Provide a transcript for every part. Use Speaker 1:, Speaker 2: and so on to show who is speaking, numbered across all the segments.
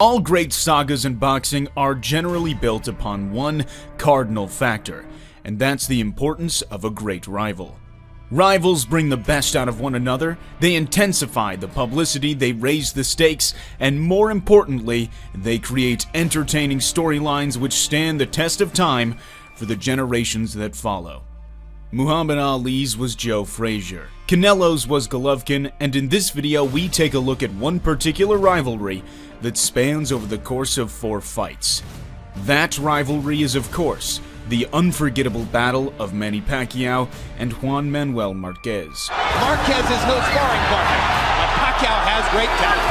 Speaker 1: All great sagas in boxing are generally built upon one cardinal factor, and that's the importance of a great rival. Rivals bring the best out of one another, they intensify the publicity, they raise the stakes, and more importantly, they create entertaining storylines which stand the test of time for the generations that follow. Muhammad Ali's was Joe Frazier, Canelo's was Golovkin, and in this video we take a look at one particular rivalry that spans over the course of 4 fights. That rivalry is, of course, the unforgettable battle of Manny Pacquiao and Juan Manuel Marquez.
Speaker 2: Marquez is no sparring partner, but Pacquiao has great talent.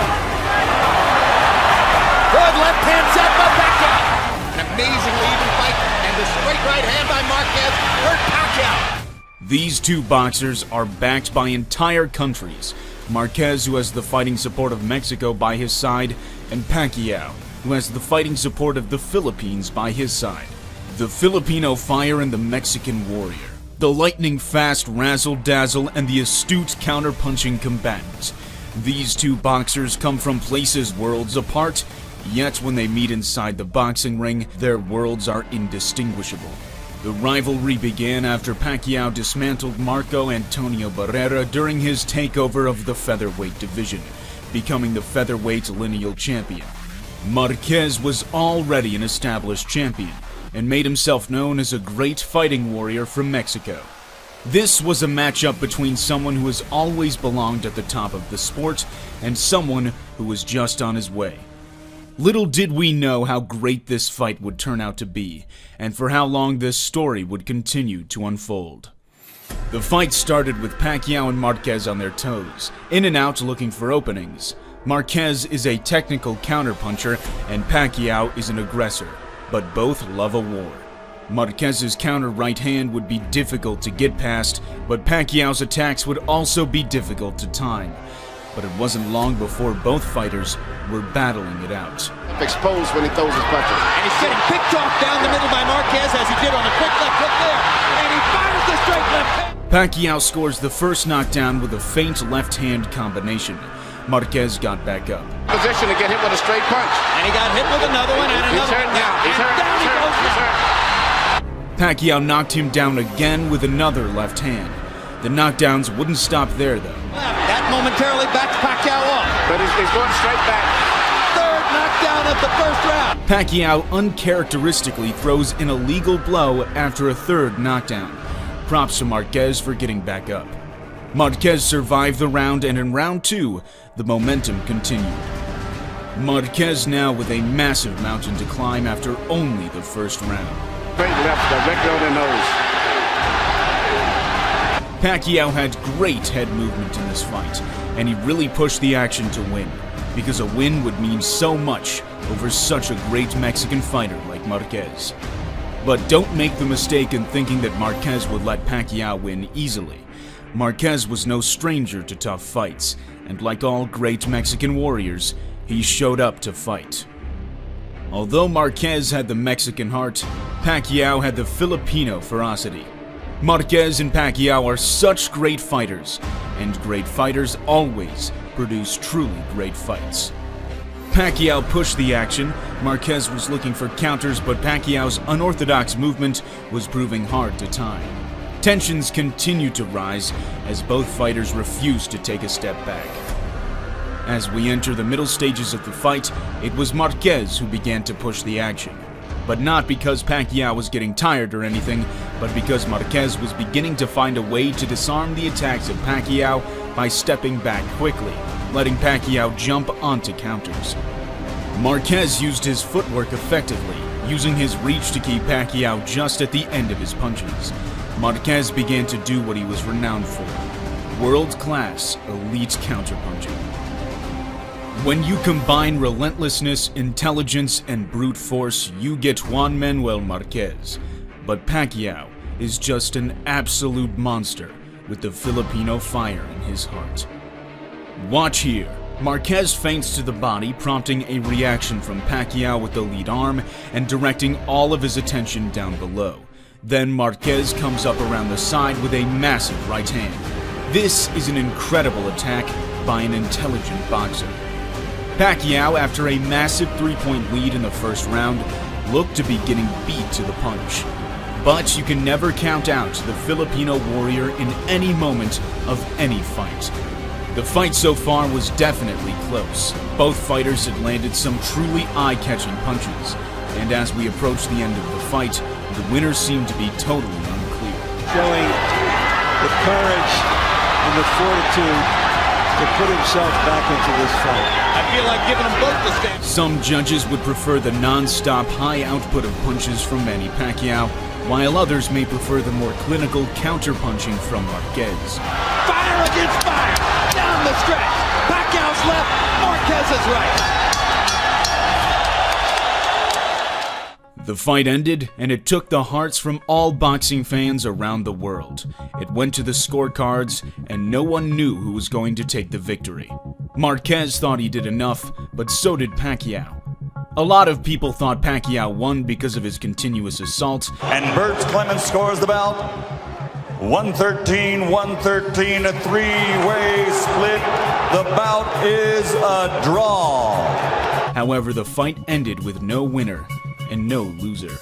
Speaker 2: Good left hand set by Pacquiao. An amazingly even fight, and the straight right hand by Marquez hurt Pacquiao.
Speaker 1: These two boxers are backed by entire countries. Marquez, who has the fighting support of Mexico by his side, and Pacquiao, who has the fighting support of the Philippines by his side. The Filipino fire and the Mexican warrior. The lightning-fast razzle-dazzle and the astute counter-punching combatants. These two boxers come from places worlds apart, yet when they meet inside the boxing ring, their worlds are indistinguishable. The rivalry began after Pacquiao dismantled Marco Antonio Barrera during his takeover of the featherweight division, becoming the featherweight lineal champion. Marquez was already an established champion, and made himself known as a great fighting warrior from Mexico. This was a matchup between someone who has always belonged at the top of the sport and someone who was just on his way. Little did we know how great this fight would turn out to be, and for how long this story would continue to unfold. The fight started with Pacquiao and Marquez on their toes, in and out looking for openings. Marquez is a technical counterpuncher, and Pacquiao is an aggressor, but both love a war. Marquez's counter right hand would be difficult to get past, but Pacquiao's attacks would also be difficult to time. But it wasn't long before both fighters were battling it out.
Speaker 3: Exposed when he throws his punches.
Speaker 2: And he's getting picked off down the middle by Marquez as he did on a quick left hook there. And he fires the straight left hand.
Speaker 1: Pacquiao scores the first knockdown with a feint left-hand combination. Marquez got back up.
Speaker 3: Position to get hit with a straight punch.
Speaker 2: And he got hit with another one and another one. Down he goes.
Speaker 1: Pacquiao knocked him down again with another left hand. The knockdowns wouldn't stop there though.
Speaker 2: That momentarily backs Pacquiao up.
Speaker 3: But he's going straight back.
Speaker 2: Third knockdown of the first round.
Speaker 1: Pacquiao uncharacteristically throws an illegal blow after a third knockdown. Props to Marquez for getting back up. Marquez survived the round, and in round 2, the momentum continued. Marquez now with a massive mountain to climb after only the first round.
Speaker 3: Straight left, directly on the nose.
Speaker 1: Pacquiao had great head movement in this fight, and he really pushed the action to win, because a win would mean so much over such a great Mexican fighter like Marquez. But don't make the mistake in thinking that Marquez would let Pacquiao win easily. Marquez was no stranger to tough fights, and like all great Mexican warriors, he showed up to fight. Although Marquez had the Mexican heart, Pacquiao had the Filipino ferocity. Marquez and Pacquiao are such great fighters, and great fighters always produce truly great fights. Pacquiao pushed the action. Marquez was looking for counters, but Pacquiao's unorthodox movement was proving hard to time. Tensions continued to rise as both fighters refused to take a step back. As we enter the middle stages of the fight, it was Marquez who began to push the action. But not because Pacquiao was getting tired or anything, but because Marquez was beginning to find a way to disarm the attacks of Pacquiao by stepping back quickly, letting Pacquiao jump onto counters. Marquez used his footwork effectively, using his reach to keep Pacquiao just at the end of his punches. Marquez began to do what he was renowned for: world-class, elite counterpunching. When you combine relentlessness, intelligence, and brute force, you get Juan Manuel Marquez. But Pacquiao is just an absolute monster with the Filipino fire in his heart. Watch here. Marquez feints to the body, prompting a reaction from Pacquiao with the lead arm and directing all of his attention down below. Then Marquez comes up around the side with a massive right hand. This is an incredible attack by an intelligent boxer. Pacquiao, after a massive 3-point lead in the first round, looked to be getting beat to the punch. But you can never count out the Filipino warrior in any moment of any fight. The fight so far was definitely close. Both fighters had landed some truly eye-catching punches, and as we approached the end of the fight, the winner seemed to be totally unclear.
Speaker 4: Showing the courage and the fortitude to put himself back into this fight.
Speaker 2: I feel like giving them both the stand.
Speaker 1: Some judges would prefer the non-stop high output of punches from Manny Pacquiao, while others may prefer the more clinical counter-punching from Marquez.
Speaker 2: Fire against fire. Down the stretch. Pacquiao's left. Marquez's right.
Speaker 1: The fight ended, and it took the hearts from all boxing fans around the world. It went to the scorecards, and no one knew who was going to take the victory. Marquez thought he did enough, but so did Pacquiao. A lot of people thought Pacquiao won because of his continuous assault.
Speaker 5: And Bert Clemens scores the bout. 113, a three-way split. The bout is a draw.
Speaker 1: However, the fight ended with no winner and no loser.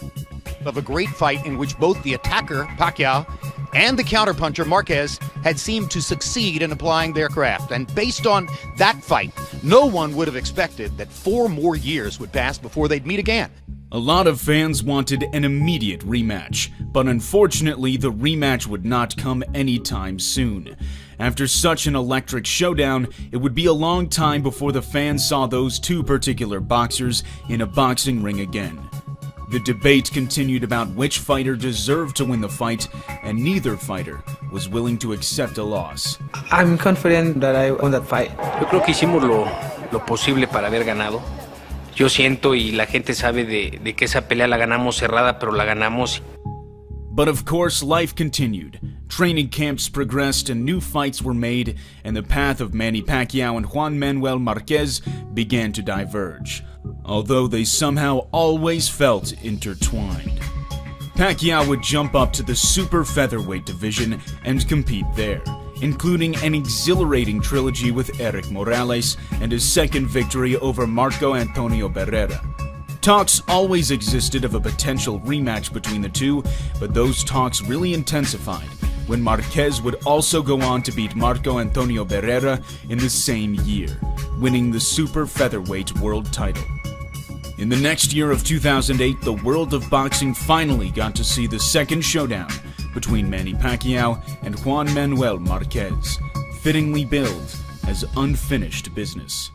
Speaker 2: Of a great fight in which both the attacker, Pacquiao, and the counterpuncher, Marquez, had seemed to succeed in applying their craft. And based on that fight, no one would have expected that 4 more years would pass before they'd meet again.
Speaker 1: A lot of fans wanted an immediate rematch, but unfortunately the rematch would not come anytime soon. After such an electric showdown, it would be a long time before the fans saw those two particular boxers in a boxing ring again. The debate continued about which fighter deserved to win the fight, and neither fighter was willing to accept a loss.
Speaker 6: I'm confident that I won that fight.
Speaker 7: Yo creo que hicimos lo posible para haber ganado. Yo siento y la gente sabe de que esa pelea la ganamos cerrada, pero la ganamos.
Speaker 1: But of course, life continued. Training camps progressed and new fights were made, and the path of Manny Pacquiao and Juan Manuel Marquez began to diverge, although they somehow always felt intertwined. Pacquiao would jump up to the super featherweight division and compete there, including an exhilarating trilogy with Eric Morales and his second victory over Marco Antonio Barrera. Talks always existed of a potential rematch between the two, but those talks really intensified when Marquez would also go on to beat Marco Antonio Barrera in the same year, winning the super featherweight world title. In the next year of 2008, the world of boxing finally got to see the second showdown between Manny Pacquiao and Juan Manuel Marquez, fittingly billed as unfinished business.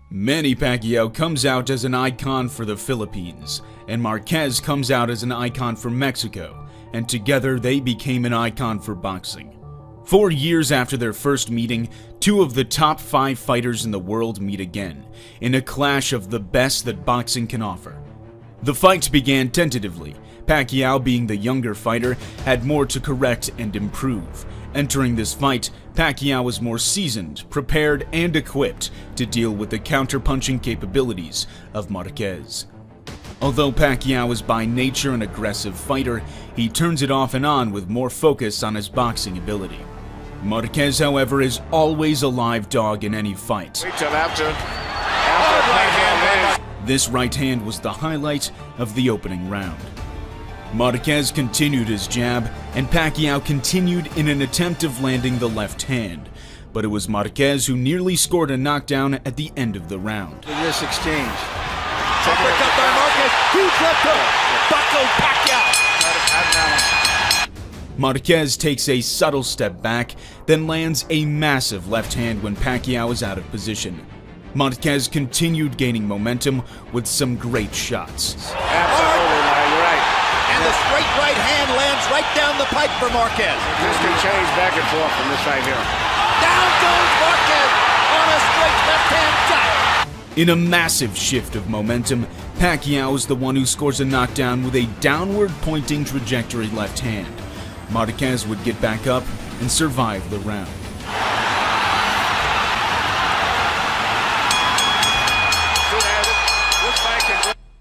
Speaker 1: Manny Pacquiao comes out as an icon for the Philippines, and Marquez comes out as an icon for Mexico, and together they became an icon for boxing. 4 years after their first meeting, 2 of the top 5 fighters in the world meet again, in a clash of the best that boxing can offer. The fight began tentatively. Pacquiao, being the younger fighter, had more to correct and improve. Entering this fight, Pacquiao was more seasoned, prepared, and equipped to deal with the counter-punching capabilities of Marquez. Although Pacquiao is by nature an aggressive fighter, he turns it off and on with more focus on his boxing ability. Marquez, however, is always a live dog in any fight.
Speaker 3: Wait till after Pacquiao wins.
Speaker 1: This right hand was the highlight of the opening round. Marquez continued his jab, and Pacquiao continued in an attempt of landing the left hand, but it was Marquez who nearly scored a knockdown at the end of the round.
Speaker 4: In this exchange.
Speaker 2: Uppercut by Marquez. Huge left hook. Buckled Pacquiao.
Speaker 1: Marquez takes a subtle step back, then lands a massive left hand when Pacquiao is out of position. Marquez continued gaining momentum with some great shots.
Speaker 3: Absolutely, man, you're right.
Speaker 2: And the straight right hand lands right down the pipe for Marquez.
Speaker 3: This can change back and forth from this right here.
Speaker 2: Down goes Marquez on a straight left hand shot.
Speaker 1: In a massive shift of momentum, Pacquiao is the one who scores a knockdown with a downward-pointing trajectory left hand. Marquez would get back up and survive the round.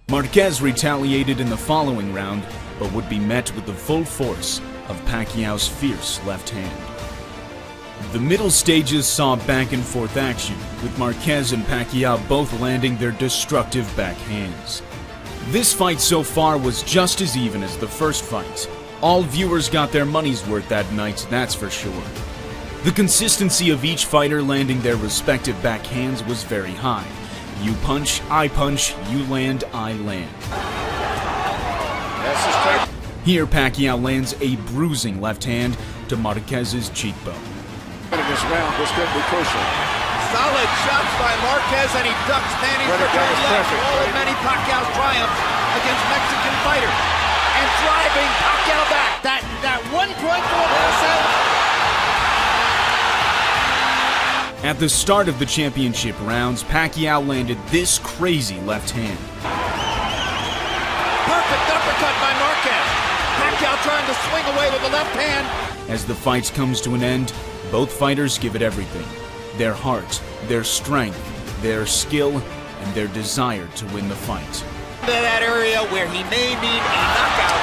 Speaker 1: Marquez retaliated in the following round, but would be met with the full force of Pacquiao's fierce left hand. The middle stages saw back-and-forth action, with Marquez and Pacquiao both landing their destructive backhands. This fight so far was just as even as the first fight. All viewers got their money's worth that night, that's for sure. The consistency of each fighter landing their respective backhands was very high. You punch, you land, I land. Here Pacquiao lands a bruising left hand to Marquez's cheekbone.
Speaker 3: This round, this could be crucial.
Speaker 2: Solid shots by Marquez, and he ducks Manny's return left. All of Manny Pacquiao's triumph against Mexican fighter. And driving Pacquiao back. That 1 point for
Speaker 1: At the start of the championship rounds, Pacquiao landed this crazy left hand.
Speaker 2: Perfect uppercut by Marquez. Pacquiao trying to swing away with the left hand.
Speaker 1: As the fight comes to an end, both fighters give it everything. Their heart, their strength, their skill, and their desire to win the fight.
Speaker 2: To that area where he may need a knockout.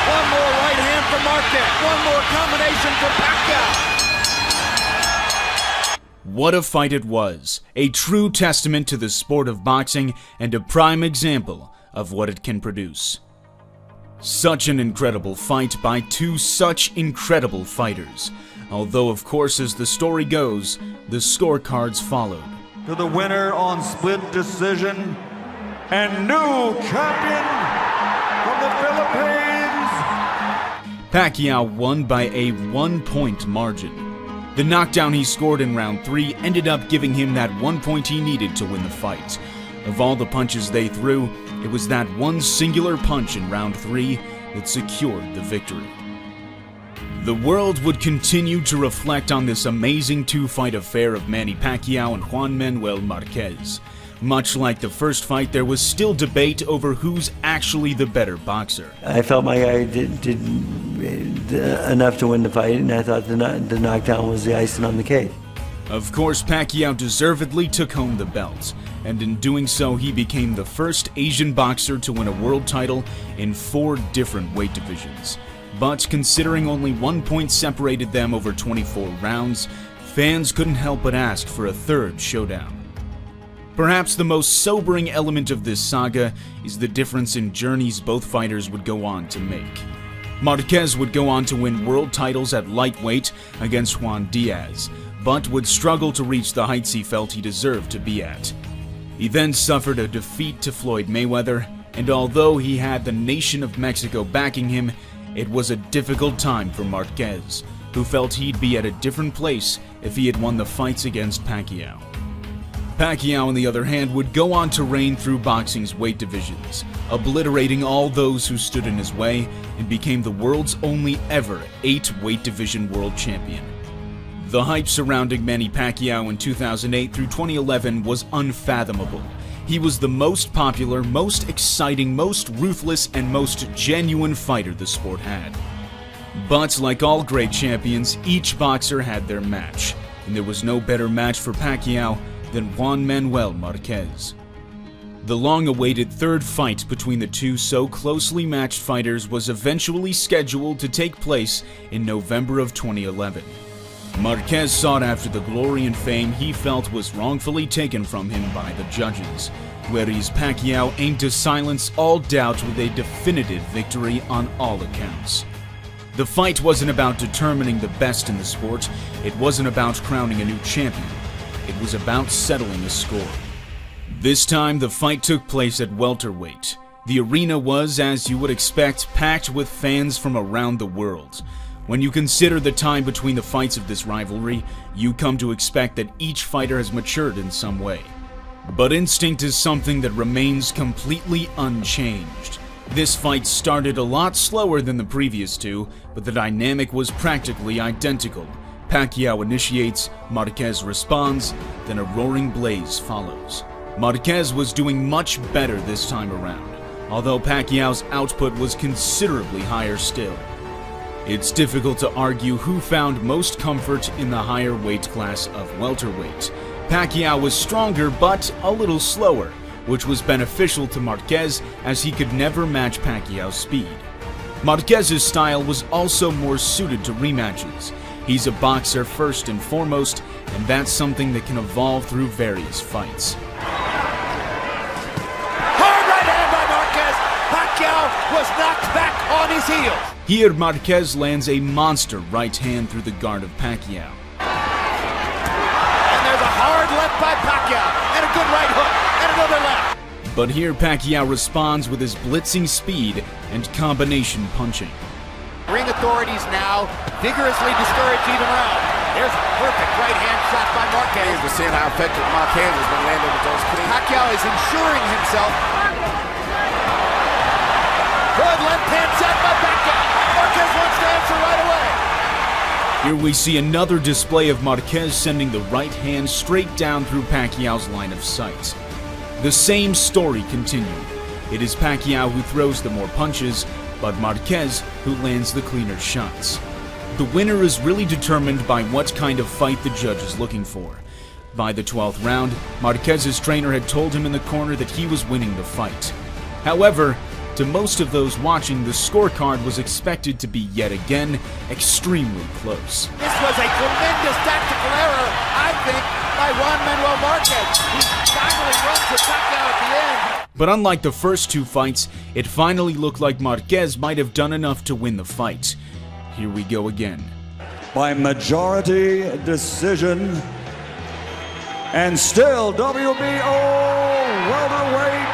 Speaker 2: One more right hand for Marquez. One more combination for Pacquiao.
Speaker 1: What a fight it was. A true testament to the sport of boxing and a prime example of what it can produce. Such an incredible fight by two such incredible fighters. Although, of course, as the story goes, the scorecards followed.
Speaker 5: To the winner on split decision and new champion from the Philippines,
Speaker 1: Pacquiao won by a 1-point margin. The knockdown he scored in round 3 ended up giving him that 1 point he needed to win the fight. Of all the punches they threw, it was that one singular punch in round 3 that secured the victory. The world would continue to reflect on this amazing two-fight affair of Manny Pacquiao and Juan Manuel Marquez. Much like the first fight, there was still debate over who's actually the better boxer.
Speaker 4: I felt my guy did enough to win the fight, and I thought the knockdown was the icing on the cake.
Speaker 1: Of course, Pacquiao deservedly took home the belt, and in doing so, he became the first Asian boxer to win a world title in 4 different weight divisions. But considering only 1 point separated them over 24 rounds, fans couldn't help but ask for a third showdown. Perhaps the most sobering element of this saga is the difference in journeys both fighters would go on to make. Marquez would go on to win world titles at lightweight against Juan Diaz, but would struggle to reach the heights he felt he deserved to be at. He then suffered a defeat to Floyd Mayweather, and although he had the nation of Mexico backing him, it was a difficult time for Marquez, who felt he'd be at a different place if he had won the fights against Pacquiao. Pacquiao, on the other hand, would go on to reign through boxing's weight divisions, obliterating all those who stood in his way, and became the world's only ever 8 weight division world champion. The hype surrounding Manny Pacquiao in 2008 through 2011 was unfathomable. He was the most popular, most exciting, most ruthless, and most genuine fighter the sport had. But like all great champions, each boxer had their match, and there was no better match for Pacquiao than Juan Manuel Marquez. The long-awaited third fight between the two so closely matched fighters was eventually scheduled to take place in November of 2011. Marquez sought after the glory and fame he felt was wrongfully taken from him by the judges, whereas Pacquiao aimed to silence all doubt with a definitive victory on all accounts. The fight wasn't about determining the best in the sport, it wasn't about crowning a new champion, it was about settling a score. This time, the fight took place at welterweight. The arena was, as you would expect, packed with fans from around the world. When you consider the time between the fights of this rivalry, you come to expect that each fighter has matured in some way. But instinct is something that remains completely unchanged. This fight started a lot slower than the previous two, but the dynamic was practically identical. Pacquiao initiates, Marquez responds, then a roaring blaze follows. Marquez was doing much better this time around, although Pacquiao's output was considerably higher still. It's difficult to argue who found most comfort in the higher weight class of welterweight. Pacquiao was stronger but a little slower, which was beneficial to Marquez as he could never match Pacquiao's speed. Marquez's style was also more suited to rematches. He's a boxer first and foremost, and that's something that can evolve through various fights.
Speaker 2: Hard right hand by Marquez. Pacquiao was knocked back on his heels.
Speaker 1: Here, Marquez lands a monster right hand through the guard of Pacquiao.
Speaker 2: And there's a hard left by Pacquiao, and a good right hook, and another left.
Speaker 1: But here Pacquiao responds with his blitzing speed and combination punching.
Speaker 2: Ring authorities now vigorously discourage even round. There's a perfect right hand shot by Marquez.
Speaker 3: We're seeing how effective Marquez has been landing with those clean.
Speaker 2: Pacquiao is ensuring himself. Good left hand shot by Pacquiao. Marquez wants to answer right away.
Speaker 1: Here we see another display of Marquez sending the right hand straight down through Pacquiao's line of sight. The same story continued. It is Pacquiao who throws the more punches, but Marquez who lands the cleaner shots. The winner is really determined by what kind of fight the judge is looking for. By the 12th round, Marquez's trainer had told him in the corner that he was winning the fight. However, to most of those watching, the scorecard was expected to be yet again extremely close.
Speaker 2: This was a tremendous tactical error, I think, by Juan Manuel Marquez, who finally runs with Pacquiao at the end.
Speaker 1: But unlike the first two fights, it finally looked like Marquez might have done enough to win the fight. Here we go again.
Speaker 5: By majority decision, and still WBO welterweight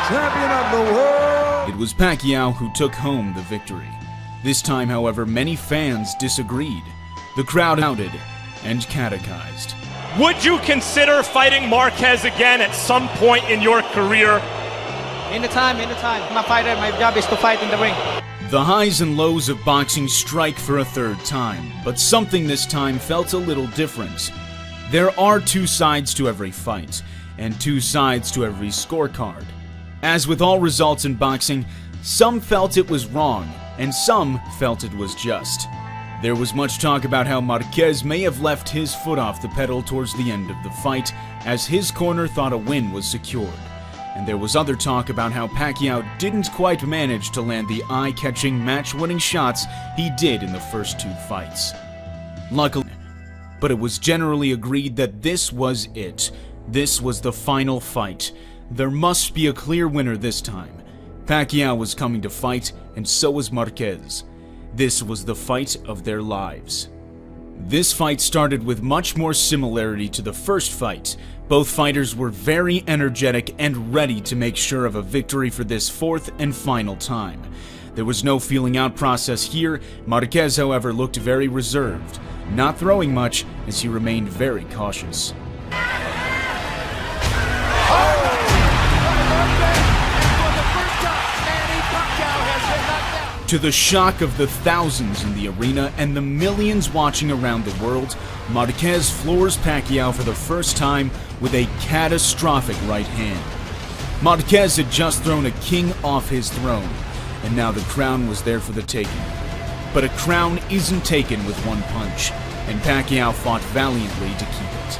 Speaker 5: champion of the world.
Speaker 1: It was Pacquiao who took home the victory. This time, however, many fans disagreed. The crowd outed and catechized.
Speaker 8: Would you consider fighting Marquez again at some point in your career?
Speaker 6: Anytime. I'm a fighter. My job is to fight in the ring.
Speaker 1: The highs and lows of boxing strike for a third time, but something this time felt a little different. There are two sides to every fight, and two sides to every scorecard. As with all results in boxing, some felt it was wrong, and some felt it was just. There was much talk about how Marquez may have left his foot off the pedal towards the end of the fight, as his corner thought a win was secured. And there was other talk about how Pacquiao didn't quite manage to land the eye-catching, match-winning shots he did in the first two fights. Luckily, but it was generally agreed that this was it. This was the final fight. There must be a clear winner this time. Pacquiao was coming to fight, and so was Marquez. This was the fight of their lives. This fight started with much more similarity to the first fight. Both fighters were very energetic and ready to make sure of a victory for this fourth and final time. There was no feeling out process here. Marquez, however, looked very reserved, not throwing much as he remained very cautious. To the shock of the thousands in the arena and the millions watching around the world, Marquez floors Pacquiao for the first time with a catastrophic right hand. Marquez had just thrown a king off his throne, and now the crown was there for the taking. But a crown isn't taken with one punch, and Pacquiao fought valiantly to keep it.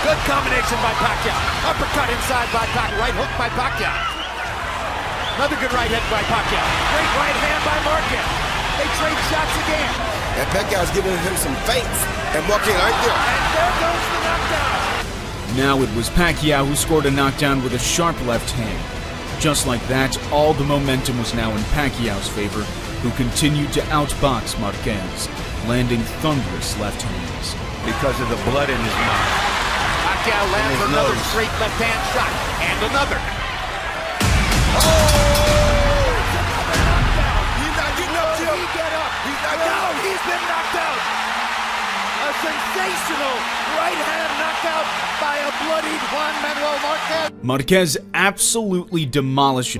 Speaker 2: Good combination by Pacquiao. Uppercut inside by Pacquiao. Right hook by Pacquiao. Another good right hand by Pacquiao. Great right hand by Marquez. They trade shots again.
Speaker 3: And Pacquiao's giving him some feints. And Marquez right there.
Speaker 2: And there goes the knockdown.
Speaker 1: Now it was Pacquiao who scored a knockdown with a sharp left hand. Just like that, all the momentum was now in Pacquiao's favor, who continued to outbox Marquez, landing thunderous left hands.
Speaker 4: Because of the blood in his mouth.
Speaker 2: Pacquiao lands another straight left hand shot. And another.
Speaker 3: He's not getting up, Jim.
Speaker 2: He get up.
Speaker 3: He's not getting
Speaker 2: No,
Speaker 3: up.
Speaker 2: he's been knocked out. A sensational right hand knockout by a bloodied Juan Manuel Marquez.
Speaker 1: Marquez absolutely demolished